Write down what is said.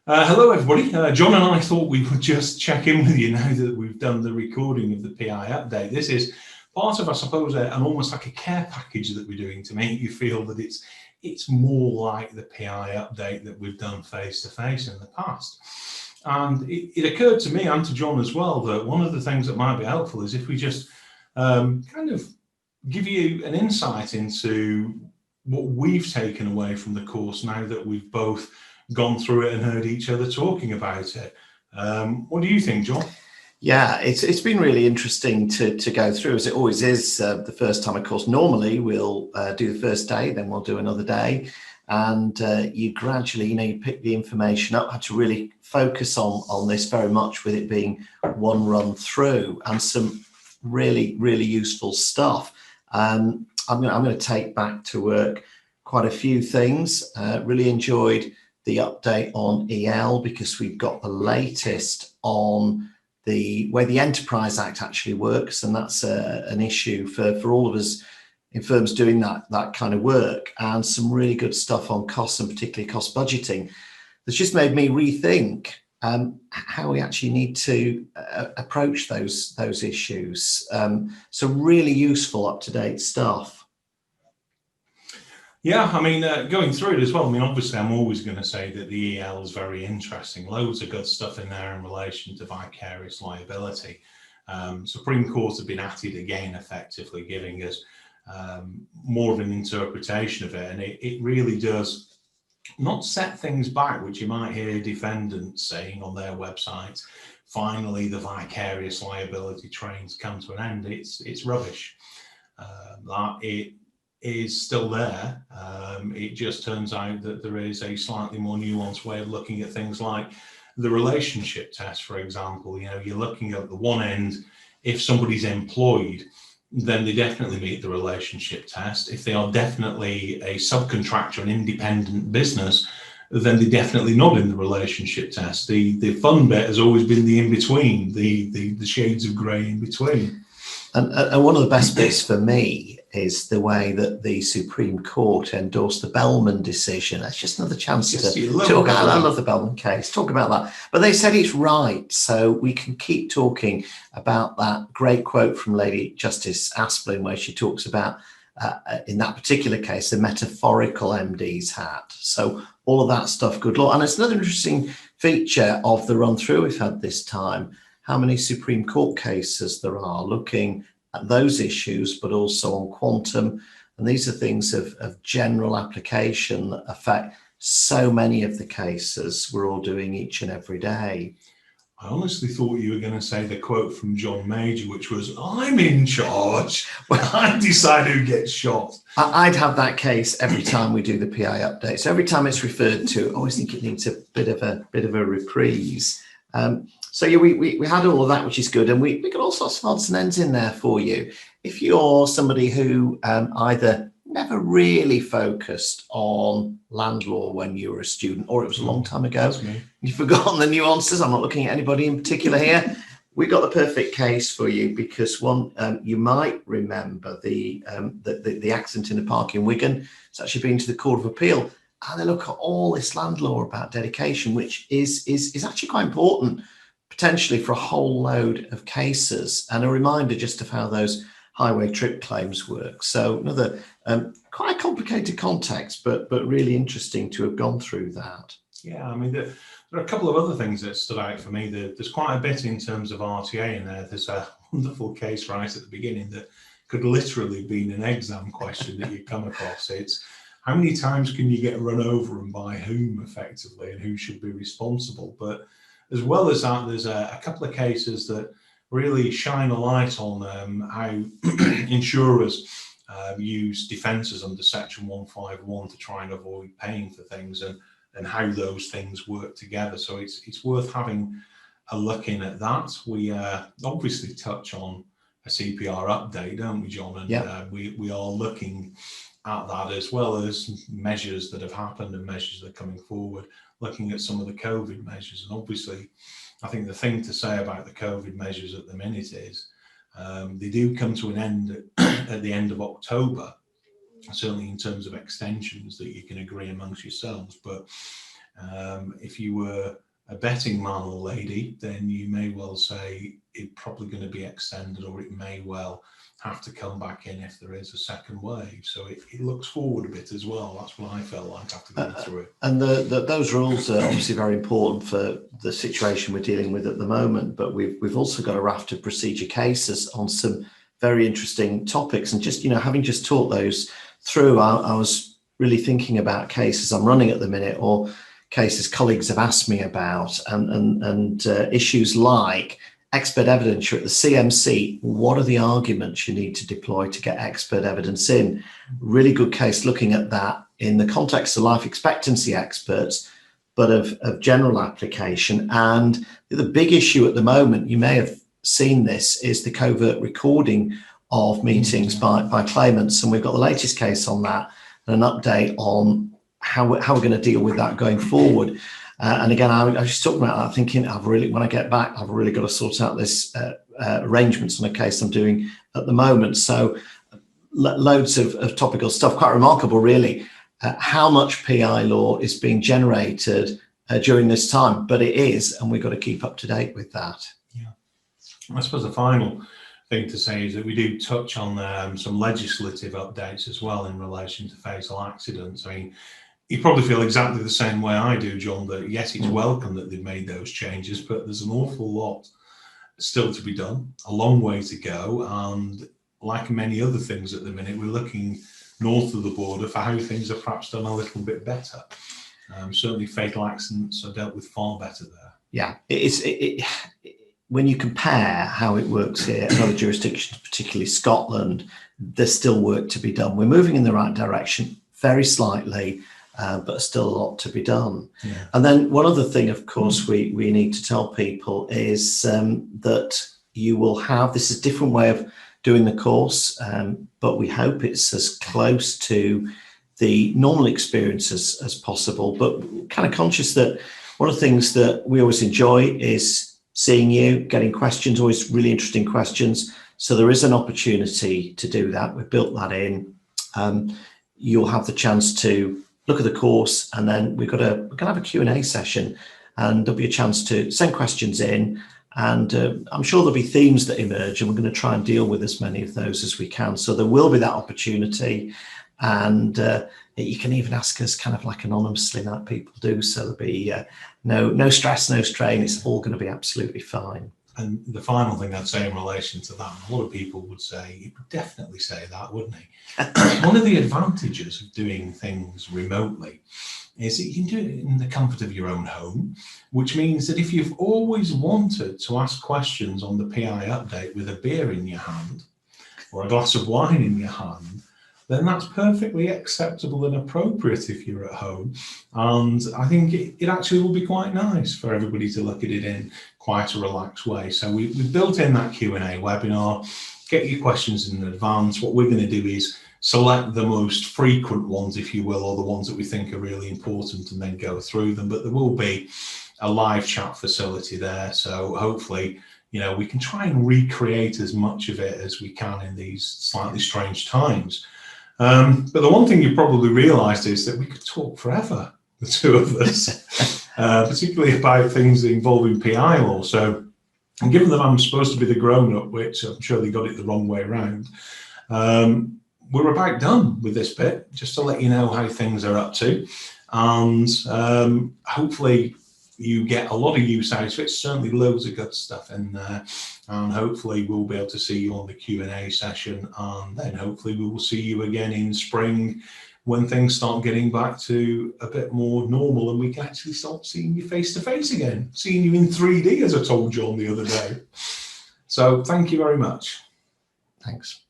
Hello, everybody. John and I thought we would just check in with you now that we've done the recording of the PI update. This is part of, I suppose, an almost like a care package that we're doing to make you feel that it's more like the PI update that we've done face-to-face in the past. And it occurred to me and to John as well that one of the things that might be helpful is if we just kind of give you an insight into what we've taken away from the course now that we've both gone through it and heard each other talking about it. What do you think, John? Yeah, it's been really interesting to go through, as it always is the first time. Of course, normally we'll do the first day, then we'll do another day, and you gradually, you pick the information up. Had to really focus on this very much, with it being one run through and some really useful stuff. I'm going to take back to work quite a few things. Really enjoyed the update on EL, because we've got the latest on the way the Enterprise Act actually works, and that's an issue for all of us in firms doing that kind of work, and some really good stuff on costs, and particularly cost budgeting. That's just made me rethink how we actually need to approach those issues. So really useful, up-to-date stuff. Yeah, I mean, going through it as well, I mean, obviously I'm always going to say that the EL is very interesting. Loads of good stuff in there in relation to vicarious liability. Supreme Court have been at it again, effectively giving us more of an interpretation of it. And it really does not set things back, which you might hear defendants saying on their websites. Finally, the vicarious liability trains come to an end. It's rubbish. It is still there. It just turns out that there is a slightly more nuanced way of looking at things, like the relationship test, for example. You're looking at the one end. If somebody's employed, then they definitely meet the relationship test. If they are definitely a subcontractor, an independent business, then they're definitely not in the relationship test. The fun bit has always been the in-between, the shades of grey in between. And one of the best bits for me is the way that the Supreme Court endorsed the Bellman decision. That's just another chance to talk about. I love the Bellman case. Talk about that. But they said it's right, so we can keep talking about that great quote from Lady Justice Asplin, where she talks about, in that particular case, the metaphorical MD's hat. So all of that stuff, good law. And it's another interesting feature of the run through we've had this time, how many Supreme Court cases there are looking at those issues, but also on quantum. And these are things of general application that affect so many of the cases we're all doing each and every day. I honestly thought you were going to say the quote from John Major, which was, "I'm in charge. Well, I decide who gets shot." I'd have that case every time we do the PI update. So every time it's referred to, I always think it needs a bit of a reprise. So yeah, we had all of that, which is good, and we got all sorts of odds and ends in there for you. If you're somebody who either never really focused on land law when you were a student, or it was a long time ago, you've forgotten the nuances. I'm not looking at anybody in particular here. We got the perfect case for you, because one, you might remember the accident in the park in Wigan. It's actually been to the Court of Appeal, and they look at all this land law about dedication, which is actually quite important, potentially for a whole load of cases, and a reminder just of how those highway trip claims work. So another quite a complicated context, but really interesting to have gone through that. Yeah, I mean, there are a couple of other things that stood out for me. There's quite a bit in terms of RTA in there. There's a wonderful case right at the beginning that could literally have been an exam question that you come across. It's how many times can you get run over and by whom, effectively, and who should be responsible. But as well as that, there's a couple of cases that really shine a light on how insurers use defences under Section 151 to try and avoid paying for things, and how those things work together. So it's worth having a look in at that. We obviously touch on a CPR update, don't we, John? And yeah. We are looking at that, as well as measures that have happened and measures that are coming forward, looking at some of the COVID measures. And obviously, I think the thing to say about the COVID measures at the minute is they do come to an end at the end of October, certainly in terms of extensions that you can agree amongst yourselves. But If you were a betting man or lady, then you may well say it's probably going to be extended, or it may well have to come back in if there is a second wave. So it looks forward a bit as well. That's what I felt like after going through it. And those rules are obviously very important for the situation we're dealing with at the moment, but we've also got a raft of procedure cases on some very interesting topics. And just, having just taught those through, I was really thinking about cases I'm running at the minute, or cases colleagues have asked me about, and issues like expert evidence. You're at the CMC. What are the arguments you need to deploy to get expert evidence in? Really good case looking at that in the context of life expectancy experts, but of general application. And the big issue at the moment, you may have seen this, is the covert recording of meetings by claimants. And we've got the latest case on that, and an update on how we're going to deal with that going forward. And again, I was just talking about that, thinking when I get back, I've really got to sort out this arrangements on a case I'm doing at the moment. So loads of topical stuff, quite remarkable, really, how much PI law is being generated during this time, but it is, and we've got to keep up to date with that. Yeah, I suppose the final thing to say is that we do touch on some legislative updates as well in relation to fatal accidents. I mean, you probably feel exactly the same way I do, John, that yes, it's welcome that they've made those changes, but there's an awful lot still to be done, a long way to go. And like many other things at the minute, we're looking north of the border for how things are perhaps done a little bit better. Certainly fatal accidents are dealt with far better there. Yeah, when you compare how it works here in other jurisdictions, particularly Scotland, there's still work to be done. We're moving in the right direction, very slightly, but still a lot to be done. Yeah. And then one other thing, of course, we need to tell people is that you will have, this is a different way of doing the course, but we hope it's as close to the normal experience as possible, but kind of conscious that one of the things that we always enjoy is seeing you, getting questions, always really interesting questions. So there is an opportunity to do that. We've built that in. You'll have the chance to look at the course, and then we're going to have a Q&A session, and there'll be a chance to send questions in. And I'm sure there'll be themes that emerge, and we're going to try and deal with as many of those as we can. So there will be that opportunity, and you can even ask us kind of like anonymously, like people do. So there'll be no stress, no strain. It's all going to be absolutely fine. And the final thing I'd say in relation to that, a lot of people would say, he would definitely say that, wouldn't he? One of the advantages of doing things remotely is that you can do it in the comfort of your own home, which means that if you've always wanted to ask questions on the PI update with a beer in your hand or a glass of wine in your hand, then that's perfectly acceptable and appropriate if you're at home. And I think it actually will be quite nice for everybody to look at it in quite a relaxed way. So we've built in that Q&A webinar. Get your questions in advance. What we're going to do is select the most frequent ones, if you will, or the ones that we think are really important, and then go through them. But there will be a live chat facility there. So hopefully, we can try and recreate as much of it as we can in these slightly strange times. But the one thing you probably realised is that we could talk forever, the two of us, particularly about things involving PI law. So, and given that I'm supposed to be the grown-up, which I'm sure they got it the wrong way around, we're about done with this bit, just to let you know how things are up to. And hopefully you get a lot of use out of it. Certainly loads of good stuff in there. And hopefully we'll be able to see you on the Q&A session, and then hopefully we will see you again in spring when things start getting back to a bit more normal, and we can actually start seeing you face to face again, seeing you in 3D, as I told John the other day. So thank you very much. Thanks.